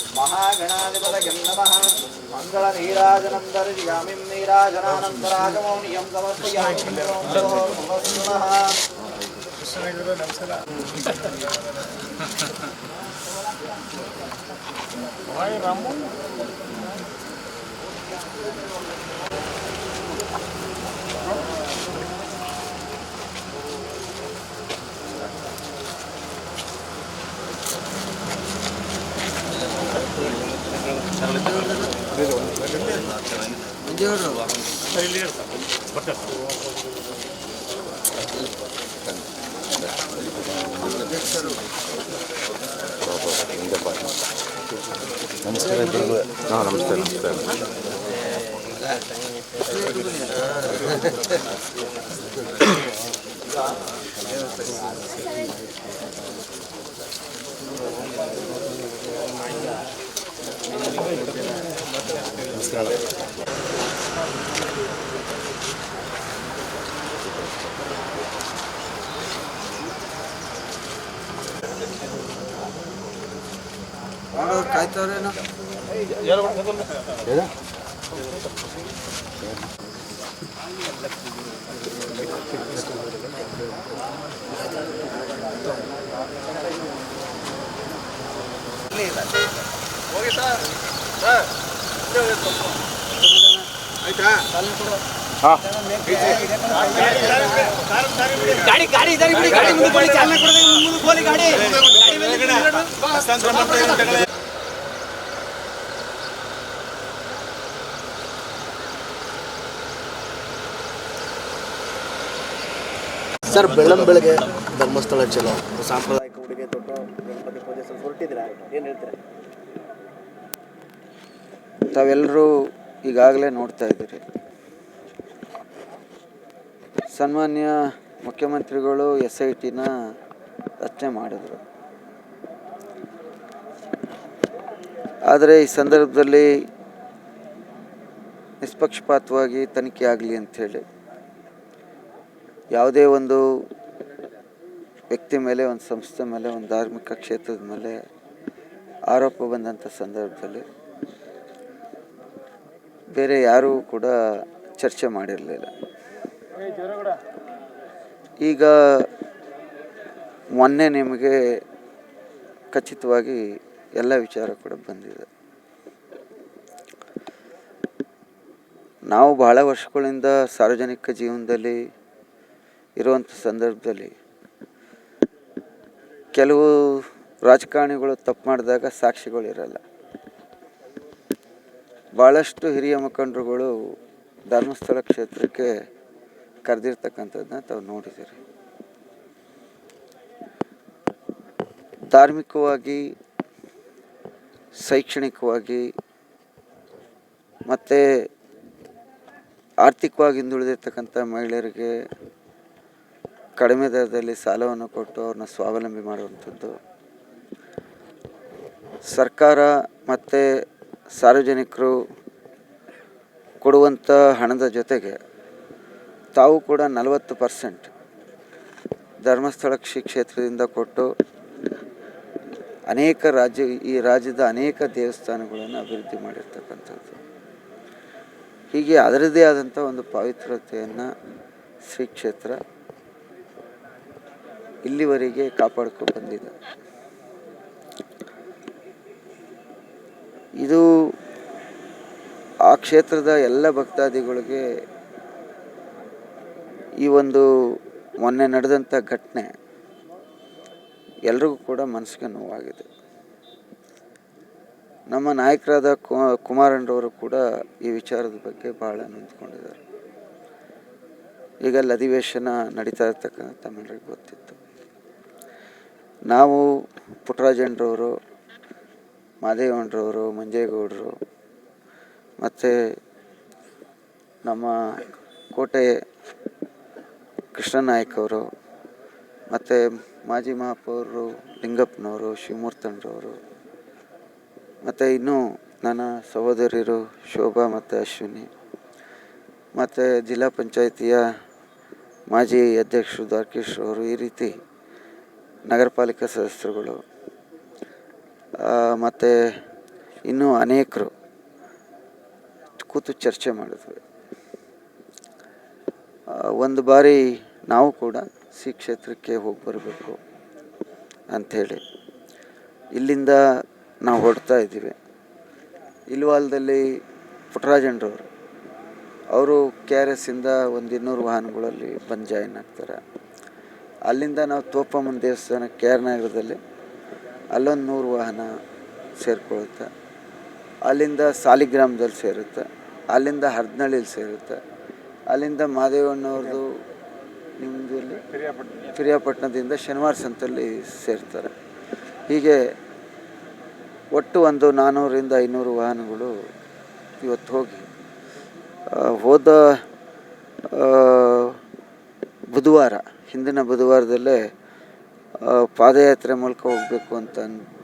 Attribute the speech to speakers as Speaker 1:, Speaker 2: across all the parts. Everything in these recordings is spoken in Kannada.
Speaker 1: महागणाधिपतयं नमः मङ्गलनीराजनं दर्शयामि नीराजनानन्तरागमो नियं समर्पयामि नमः
Speaker 2: ನಮಸ್ಕಾರ ಎಲ್ರಿಗೂ. ನಮಸ್ತೆ ನಮಸ್ತೆ. ನಮಸ್ಕಾರ.
Speaker 1: ಕಾಯ್ತವ್ರೇನೋ ಹೋಗಿ ಸರ್ ಆಯ್ತಾ ಗಾಡಿ ಗಾಡಿ ಇದಾರೆ ಬಿಡಿ ಗಾಡಿ ಮುಂದೆ ಬೋಲಿ ಚಾಲನೆ ಕೊಡದೆ ಮುಂದೆ ಬೋಲಿ ಗಾಡಿ ಹಸ್ತಾಂತರ ಮಾಡ್ತಾರೆ
Speaker 2: ಸರ್. ಬೆಳಗ್ಗೆ ಧರ್ಮಸ್ಥಳ ಚಲೋ ಸಾಂಪ್ರದಾಯಿಕ ಉಡುಗೆ ತೊಟ್ಟು ಗಣಪತಿ ಪೂಜೆ ಹೊರಟಿದ್ದೀರಾ, ಏನು ಹೇಳ್ತೀರಾ?
Speaker 1: ತಾವೆಲ್ಲರೂ ಈಗಾಗಲೇ ನೋಡ್ತಾ ಇದ್ದೀರಿ, ಸನ್ಮಾನ್ಯ ಮುಖ್ಯಮಂತ್ರಿಗಳು SITನ ರಚನೆ ಮಾಡಿದರು. ಆದರೆ ಈ ಸಂದರ್ಭದಲ್ಲಿ ನಿಷ್ಪಕ್ಷಪಾತವಾಗಿ ತನಿಖೆ ಆಗಲಿ ಅಂಥೇಳಿ ಯಾವುದೇ ಒಂದು ವ್ಯಕ್ತಿ ಮೇಲೆ, ಒಂದು ಸಂಸ್ಥೆ ಮೇಲೆ, ಒಂದು ಧಾರ್ಮಿಕ ಕ್ಷೇತ್ರದ ಮೇಲೆ ಆರೋಪ ಬಂದಂಥ ಸಂದರ್ಭದಲ್ಲಿ ಬೇರೆ ಯಾರೂ ಕೂಡ ಚರ್ಚೆ ಮಾಡಿರಲಿಲ್ಲ. ಈಗ ಮೊನ್ನೆ ನಿಮಗೆ ಖಚಿತವಾಗಿ ಎಲ್ಲ ವಿಚಾರ ಕೂಡ ಬಂದಿದೆ. ನಾವು ಬಹಳ ವರ್ಷಗಳಿಂದ ಸಾರ್ವಜನಿಕ ಜೀವನದಲ್ಲಿ ಇರುವಂಥ ಸಂದರ್ಭದಲ್ಲಿ ಕೆಲವು ರಾಜಕಾರಣಿಗಳು ತಪ್ಪು ಮಾಡಿದಾಗ ಸಾಕ್ಷಿಗಳಿರಲ್ಲ. ಭಾಳಷ್ಟು ಹಿರಿಯ ಮುಖಂಡರುಗಳು ಧರ್ಮಸ್ಥಳ ಕ್ಷೇತ್ರಕ್ಕೆ ಕರೆದಿರ್ತಕ್ಕಂಥದ್ದನ್ನ ತಾವು ನೋಡಿದ್ದೀರಿ. ಧಾರ್ಮಿಕವಾಗಿ, ಶೈಕ್ಷಣಿಕವಾಗಿ ಮತ್ತು ಆರ್ಥಿಕವಾಗಿ ಹಿಂದುಳಿದಿರ್ತಕ್ಕಂಥ ಮಹಿಳೆಯರಿಗೆ ಕಡಿಮೆ ದರದಲ್ಲಿ ಸಾಲವನ್ನು ಕೊಟ್ಟು ಅವ್ರನ್ನ ಸ್ವಾವಲಂಬಿ ಮಾಡುವಂಥದ್ದು, ಸರ್ಕಾರ ಮತ್ತು ಸಾರ್ವಜನಿಕರು ಕೊಡುವಂಥ ಹಣದ ಜೊತೆಗೆ ತಾವು ಕೂಡ 40% ಧರ್ಮಸ್ಥಳ ಕ್ಷೇತ್ರದಿಂದ ಕೊಟ್ಟು ಈ ರಾಜ್ಯದ ಅನೇಕ ದೇವಸ್ಥಾನಗಳನ್ನು ಅಭಿವೃದ್ಧಿ ಮಾಡಿರ್ತಕ್ಕಂಥದ್ದು. ಹೀಗೆ ಅದರದ್ದೇ ಆದಂಥ ಒಂದು ಪವಿತ್ರತೆಯನ್ನು ಶ್ರೀ ಕ್ಷೇತ್ರ ಇಲ್ಲಿವರೆಗೆ ಕಾಪಾಡ್ಕೊಂಡು ಬಂದಿದೆ. ಇದು ಆ ಕ್ಷೇತ್ರದ ಎಲ್ಲ ಭಕ್ತಾದಿಗಳಿಗೆ ಈ ಒಂದು ಮೊನ್ನೆ ನಡೆದಂಥ ಘಟನೆ ಎಲ್ರಿಗೂ ಕೂಡ ಮನಸ್ಸಿಗೆ ನೋವಾಗಿದೆ. ನಮ್ಮ ನಾಯಕರಾದ ಕುಮಾರಣ್ಣರವರು ಕೂಡ ಈ ವಿಚಾರದ ಬಗ್ಗೆ ಭಾಳ ನೊಂದ್ಕೊಂಡಿದ್ದಾರೆ. ಈಗ ಅಲ್ಲಿ ಅಧಿವೇಶನ ನಡೀತಾ ಇರ್ತಕ್ಕಂಥ ತಮ್ಮೆಲ್ಲರಿಗೂ ಗೊತ್ತಿತ್ತು. ನಾವು ಪುಟ್ಟರಾಜಣ್ಣರವರು, ಮಾದೇವಣ್ಣರವರು, ಮಂಜೇಗೌಡರು ಮತ್ತು ನಮ್ಮ ಕೋಟೆ ಕೃಷ್ಣನಾಯಕ್ ಅವರು ಮತ್ತು ಮಾಜಿ ಮಹಾಪೌರರು ಲಿಂಗಪ್ಪನವರು, ಶಿವಮೂರ್ತಣ್ಣರವರು ಮತ್ತು ಇನ್ನೂ ನನ್ನ ಸಹೋದರಿಯರು ಶೋಭಾ ಮತ್ತು ಅಶ್ವಿನಿ ಮತ್ತು ಜಿಲ್ಲಾ ಪಂಚಾಯಿತಿಯ ಮಾಜಿ ಅಧ್ಯಕ್ಷರು ದ್ವಾರಕೀಶ್ ಅವರು, ಈ ರೀತಿ ನಗರ ಪಾಲಿಕಾ ಸದಸ್ಯರುಗಳು ಮತ್ತು ಇನ್ನೂ ಅನೇಕರು ಕೂತು ಚರ್ಚೆ ಮಾಡಿದ್ವಿ. ಒಂದು ಬಾರಿ ನಾವು ಕೂಡ ಕ್ಷೇತ್ರಕ್ಕೆ ಹೋಗಿ ಬರಬೇಕು ಅಂಥೇಳಿ ಇಲ್ಲಿಂದ ನಾವು ಹೊರಡ್ತಾ ಇದ್ದೀವಿ. ಇಲ್ವಾಲದಲ್ಲಿ ಪುಟ್ಟರಾಜಣ್ಣರವರು ಅವರು KRSಯಿಂದ ಒಂದು 200 ವಾಹನಗಳಲ್ಲಿ ಬಂದು ಜಾಯಿನ್ ಆಗ್ತಾರೆ. ಅಲ್ಲಿಂದ ನಾವು ತೋಪಮ್ಮನ ದೇವಸ್ಥಾನ KR ನಗರದಲ್ಲಿ ಅಲ್ಲೊಂದು 100 ವಾಹನ ಸೇರಿಕೊಳ್ಳುತ್ತೆ. ಅಲ್ಲಿಂದ ಸಾಲಿಗ್ರಾಮದಲ್ಲಿ ಸೇರುತ್ತೆ, ಅಲ್ಲಿಂದ ಹರದನಹಳ್ಳಿಲಿ ಸೇರುತ್ತೆ, ಅಲ್ಲಿಂದ ಮಾದೇವಣ್ಣವ್ರದ್ದು ನಿಮ್ಮದು ಇಲ್ಲಿ ಪಿರಿಯಾಪಟ್ಟಣದಿಂದ ಶನಿವಾರ ಸಂತಲ್ಲಿ ಸೇರ್ತಾರೆ. ಹೀಗೆ ಒಟ್ಟು ಒಂದು 400ರಿಂದ 500 ವಾಹನಗಳು ಇವತ್ತು ಹೋಗಿ ಹೋದ ಬುಧವಾರ, ಹಿಂದಿನ ಬುಧವಾರದಲ್ಲೇ ಪಾದಯಾತ್ರೆ ಮೂಲಕ ಹೋಗಬೇಕು ಅಂತ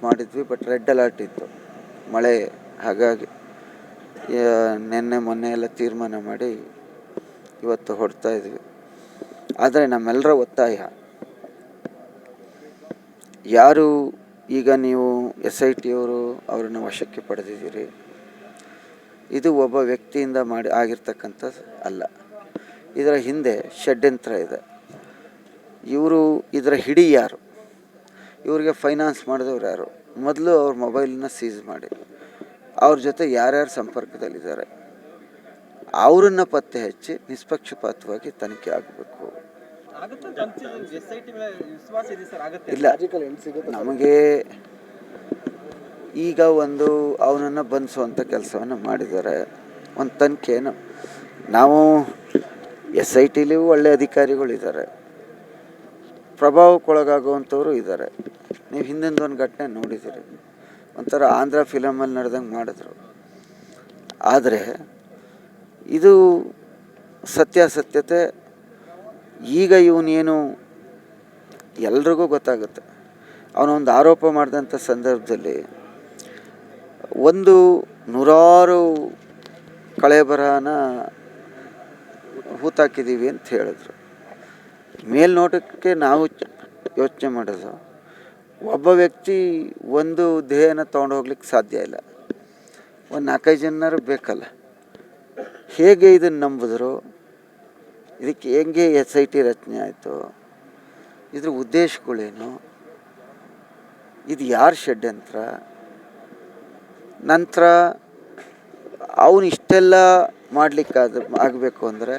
Speaker 1: ಮಾಡಿದ್ವಿ. ಬಟ್ ರೆಡ್ ಅಲರ್ಟ್ ಇತ್ತು, ಮಳೆ. ಹಾಗಾಗಿ ನಿನ್ನೆ ಮೊನ್ನೆ ಎಲ್ಲ ತೀರ್ಮಾನ ಮಾಡಿ ಇವತ್ತು ಹೊರಡ್ತಾ ಇದ್ವಿ. ಆದರೆ ನಮ್ಮೆಲ್ಲರ ಒತ್ತಾಯ, ಯಾರು ಈಗ ನೀವು SIT ಅವರು ಅವರನ್ನು ವಶಕ್ಕೆ ಪಡೆದಿದ್ದೀರಿ, ಇದು ಒಬ್ಬ ವ್ಯಕ್ತಿಯಿಂದ ಆಗಿರ್ತಕ್ಕಂಥದ್ದು ಅಲ್ಲ. ಇದರ ಹಿಂದೆ ಷಡ್ಯಂತ್ರ ಇದೆ. ಇವರು ಇದರ ಹಿಡಿ ಯಾರು, ಇವರಿಗೆ ಫೈನಾನ್ಸ್ ಮಾಡಿದವ್ರು ಯಾರು, ಮೊದಲು ಅವ್ರ ಮೊಬೈಲನ್ನ ಸೀಸ್ ಮಾಡಿ ಅವ್ರ ಜೊತೆ ಯಾರ್ಯಾರು ಸಂಪರ್ಕದಲ್ಲಿದ್ದಾರೆ ಅವರನ್ನು ಪತ್ತೆ ಹಚ್ಚಿ ನಿಷ್ಪಕ್ಷಪಾತವಾಗಿ ತನಿಖೆ ಆಗಬೇಕು. ಇಲ್ಲ, ನಮಗೆ ಈಗ ಒಂದು ಅವನನ್ನು ಬಂಧಿಸುವಂಥ ಕೆಲಸವನ್ನು ಮಾಡಿದ್ದಾರೆ. ಒಂದು ತನಿಖೆಯನ್ನು ನಾವು SITಲಿ ಒಳ್ಳೆ ಅಧಿಕಾರಿಗಳಿದ್ದಾರೆ, ಪ್ರಭಾವಕ್ಕೊಳಗಾಗುವಂಥವ್ರು ಇದ್ದಾರೆ. ನೀವು ಹಿಂದಿನ ಒಂದು ಘಟನೆ ನೋಡಿದ್ದೀರಿ, ಒಂಥರ ಆಂಧ್ರ ಫಿಲಮಲ್ಲಿ ನಡೆದಂಗೆ ಮಾಡಿದ್ರು. ಆದರೆ ಇದು ಸತ್ಯಾಸತ್ಯತೆ ಈಗ ಇವನೇನು ಎಲ್ರಿಗೂ ಗೊತ್ತಾಗುತ್ತೆ. ಅವನೊಂದು ಆರೋಪ ಮಾಡಿದಂಥ ಸಂದರ್ಭದಲ್ಲಿ ಒಂದು 100 ಕಳೆ ಬರಹನ ಹೂತಾಕಿದ್ದೀವಿ ಅಂತ ಹೇಳಿದ್ರು. ಮೇಲ್ನೋಟಕ್ಕೆ ನಾವು ಯೋಚನೆ ಮಾಡೋದು, ಒಬ್ಬ ವ್ಯಕ್ತಿ ಒಂದು ದೇಹನ ತೊಗೊಂಡು ಹೋಗ್ಲಿಕ್ಕೆ ಸಾಧ್ಯ ಇಲ್ಲ, ಒಂದು 4-5 ಜನರು ಬೇಕಲ್ಲ. ಹೇಗೆ ಇದನ್ನು ನಂಬಿದ್ರು, ಇದಕ್ಕೆ ಹೆಂಗೆ SIT ರಚನೆ ಆಯಿತು, ಇದ್ರ ಉದ್ದೇಶಗಳೇನು, ಇದು ಯಾರ ಷಡ್ಯಂತ್ರ, ನಂತರ ಅವನು ಇಷ್ಟೆಲ್ಲ ಆಗಬೇಕು ಅಂದರೆ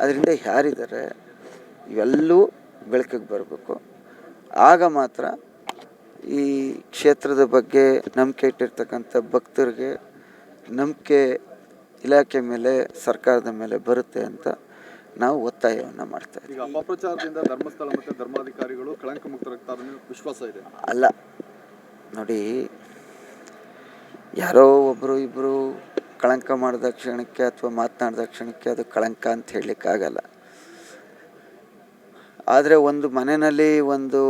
Speaker 1: ಅದರಿಂದ ಯಾರಿದ್ದಾರೆ ಇವೆಲ್ಲೂ ಬೆಳಕಿಗೆ ಬರಬೇಕು. ಆಗ ಮಾತ್ರ ಈ ಕ್ಷೇತ್ರದ ಬಗ್ಗೆ ನಂಬಿಕೆ ಇಟ್ಟಿರ್ತಕ್ಕಂಥ ಭಕ್ತರಿಗೆ ನಂಬಿಕೆ ಇಲಾಖೆ ಮೇಲೆ, ಸರ್ಕಾರದ ಮೇಲೆ ಬರುತ್ತೆ ಅಂತ ನಾವು ಒತ್ತಾಯವನ್ನು ಮಾಡ್ತಾ ಇದ್ದೀವಿ.
Speaker 3: ಈಗ ಅಪಪ್ರಚಾರದಿಂದ ಧರ್ಮಸ್ಥಳ ಮತ್ತು ಧರ್ಮಾಧಿಕಾರಿಗಳು ಕಳಂಕ ಮುಕ್ತರಾಗ್ತಾರೆ ವಿಶ್ವಾಸ ಇದೆ?
Speaker 1: ಅಲ್ಲ ನೋಡಿ, ಯಾರೋ ಒಬ್ಬರು ಇಬ್ಬರು ಕಳಂಕ ಮಾಡಿದ ಕ್ಷಣಕ್ಕೆ ಅಥವಾ ಮಾತನಾಡಿದ ಕ್ಷಣಕ್ಕೆ ಅದು ಕಳಂಕ ಅಂತ ಹೇಳಲಿಕ್ಕಾಗಲ್ಲ. ಆದರೆ ಒಂದು ಮನೆಯಲ್ಲಿ ಒಂದು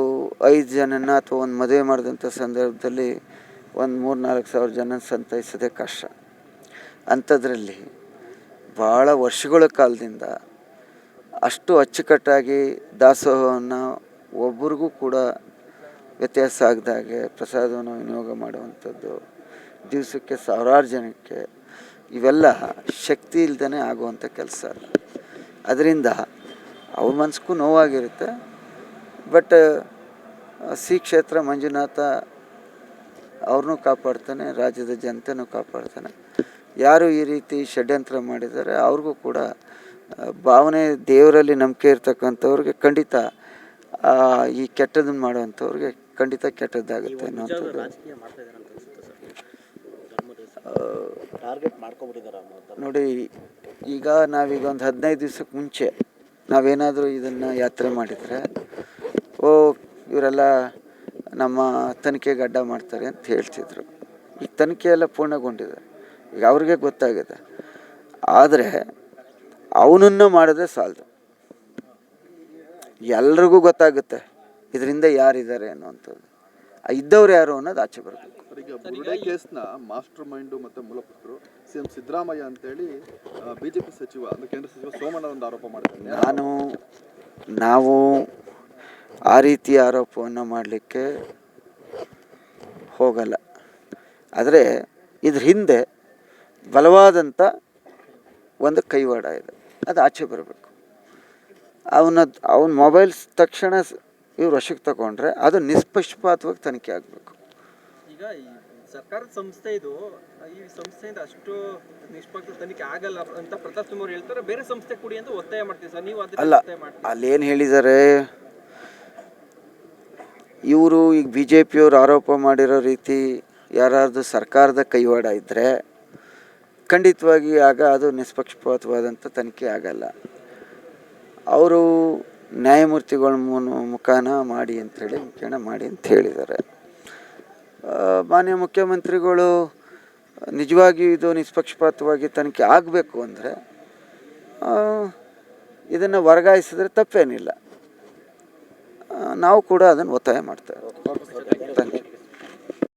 Speaker 1: 5 ಜನನ ಅಥವಾ ಒಂದು ಮದುವೆ ಮಾಡಿದಂಥ ಸಂದರ್ಭದಲ್ಲಿ ಒಂದು 3-4 ಸಾವಿರ ಜನ ಸಂತೈಸೋದೇ ಕಷ್ಟ. ಅಂಥದ್ರಲ್ಲಿ ಭಾಳ ವರ್ಷಗಳ ಕಾಲದಿಂದ ಅಷ್ಟು ಅಚ್ಚುಕಟ್ಟಾಗಿ ದಾಸೋಹವನ್ನು ಒಬ್ರಿಗೂ ಕೂಡ ವ್ಯತ್ಯಾಸ ಆಗದಾಗೆ ಪ್ರಸಾದವನ್ನು ವಿನಿಯೋಗ ಮಾಡುವಂಥದ್ದು, ದಿವಸಕ್ಕೆ ಸಾವಿರಾರು ಜನಕ್ಕೆ, ಇವೆಲ್ಲ ಶಕ್ತಿ ಇಲ್ದೇ ಆಗುವಂಥ ಕೆಲಸ ಅಲ್ಲ. ಅದರಿಂದ ಅವ್ರ ಮನಸ್ಸಿಗೂ ನೋವಾಗಿರುತ್ತೆ. ಬಟ್ ಕ್ಷೇತ್ರ ಮಂಜುನಾಥ ಅವ್ರನ್ನೂ ಕಾಪಾಡ್ತಾನೆ, ರಾಜ್ಯದ ಜನತೆನೂ ಕಾಪಾಡ್ತಾನೆ. ಯಾರು ಈ ರೀತಿ ಷಡ್ಯಂತ್ರ ಮಾಡಿದ್ದಾರೆ ಅವ್ರಿಗೂ ಕೂಡ ಭಾವನೆ, ದೇವರಲ್ಲಿ ನಂಬಿಕೆ ಇರ್ತಕ್ಕಂಥವ್ರಿಗೆ ಖಂಡಿತ ಈ ಕೆಟ್ಟದನ್ನು ಮಾಡುವಂಥವ್ರಿಗೆ ಖಂಡಿತ ಕೆಟ್ಟದ್ದಾಗುತ್ತೆ ಅನ್ನೋಂಥದ್ದು. ನೋಡಿ, ಈಗ ನಾವೀಗ ಒಂದು 15 ದಿವ್ಸಕ್ಕೆ ಮುಂಚೆ ನಾವೇನಾದರೂ ಇದನ್ನು ಯಾತ್ರೆ ಮಾಡಿದರೆ, ಇವರೆಲ್ಲ ನಮ್ಮ ತನಿಖೆಗೆ ಅಡ್ಡ ಮಾಡ್ತಾರೆ ಅಂತ ಹೇಳ್ತಿದ್ರು. ಈಗ ತನಿಖೆ ಎಲ್ಲ ಪೂರ್ಣಗೊಂಡಿದೆ, ಈಗ ಅವ್ರಿಗೆ ಗೊತ್ತಾಗಿದೆ. ಆದರೆ ಅವನನ್ನು ಮಾಡಿದ್ರೆ ಸಾಲದು, ಎಲ್ರಿಗೂ ಗೊತ್ತಾಗುತ್ತೆ ಇದರಿಂದ ಯಾರಿದ್ದಾರೆ ಅನ್ನುವಂಥದ್ದು. ಇದ್ದವ್ರು ಯಾರು ಅನ್ನೋದು ಆಚೆ ಬರಬೇಕು.
Speaker 3: ಈಗ ಬುರುಡೆ ಕೇಸ್ನ ಮಾಸ್ಟರ್ ಮೈಂಡು ಮತ್ತು ಮೂಲಪುತ್ರರು CM ಸಿದ್ದರಾಮಯ್ಯ ಅಂತೇಳಿ ಬಿಜೆಪಿ ಸಚಿವ ಅಂದ್ರೆ ಕೇಂದ್ರ ಸಚಿವ ಸೋಮಣ್ಣ ಒಂದು ಆರೋಪ ಮಾಡಿದ್ದಾರೆ.
Speaker 1: ನಾವು ಆ ರೀತಿಯ ಆರೋಪವನ್ನು ಮಾಡಲಿಕ್ಕೆ ಹೋಗಲ್ಲ. ಆದರೆ ಇದ್ರ ಹಿಂದೆ ಬಲವಾದಂಥ ಒಂದು ಕೈವಾಡ ಇದೆ, ಅದು ಆಚೆ ಬರಬೇಕು. ಅವನ ಮೊಬೈಲ್ಸ್ ತಕ್ಷಣ ಇವ್ರು ವಶಕ್ಕೆ ತಗೊಂಡ್ರೆ ಅದು ನಿಷ್ಪಕ್ಷಪಾತವಾಗಿ ತನಿಖೆ ಆಗಬೇಕು.
Speaker 4: ಈಗ ಈ ಸರ್ಕಾರದ ಸಂಸ್ಥೆ ಇದು, ಈ ಸಂಸ್ಥೆಯಿಂದ ಅಷ್ಟು ನಿಷ್ಪಕ್ಷ ತನಿಖೆ ಆಗಲ್ಲ ಅಂತ ಪ್ರತಾಪ್ ಸಿಂಹ ಅವ್ರು ಹೇಳ್ತಾರೆ. ಬೇರೆ ಸಂಸ್ಥೆ ಕೊಡಿ ಅಂತ ಒತ್ತಾಯ ಮಾಡ್ತೀವಿ ಸರ್, ನೀವು ಅದಕ್ಕೆ
Speaker 1: ಅಲ್ಲ,
Speaker 4: ಒತ್ತಾಯ ಮಾಡ್ತೀವಿ.
Speaker 1: ಅಲ್ಲೇನು ಹೇಳಿದ್ದಾರೆ ಇವರು, ಈಗ BJP ಅವರು ಆರೋಪ ಮಾಡಿರೋ ರೀತಿ ಯಾರಾದರೂ ಸರ್ಕಾರದ ಕೈವಾಡ ಇದ್ದರೆ ಖಂಡಿತವಾಗಿ ಆಗ ಅದು ನಿಷ್ಪಕ್ಷಪಾತವಾದಂಥ ತನಿಖೆ ಆಗಲ್ಲ. ಅವರು ನ್ಯಾಯಮೂರ್ತಿಗಳ ಮುಖಾನ ಮಾಡಿ ಅಂಥೇಳಿ ಮಾಡಿ ಅಂತ ಹೇಳಿದ್ದಾರೆ. ಮಾನ್ಯ ಮುಖ್ಯಮಂತ್ರಿಗಳು ನಿಜವಾಗಿಯೂ ಇದು ನಿಷ್ಪಕ್ಷಪಾತವಾಗಿ ತನಿಖೆ ಆಗಬೇಕು ಅಂದರೆ ಇದನ್ನು ವರ್ಗಾಯಿಸಿದ್ರೆ ತಪ್ಪೇನಿಲ್ಲ. ನಾವು ಕೂಡ ಅದನ್ನು ಒತ್ತಾಯ ಮಾಡ್ತೇವೆ.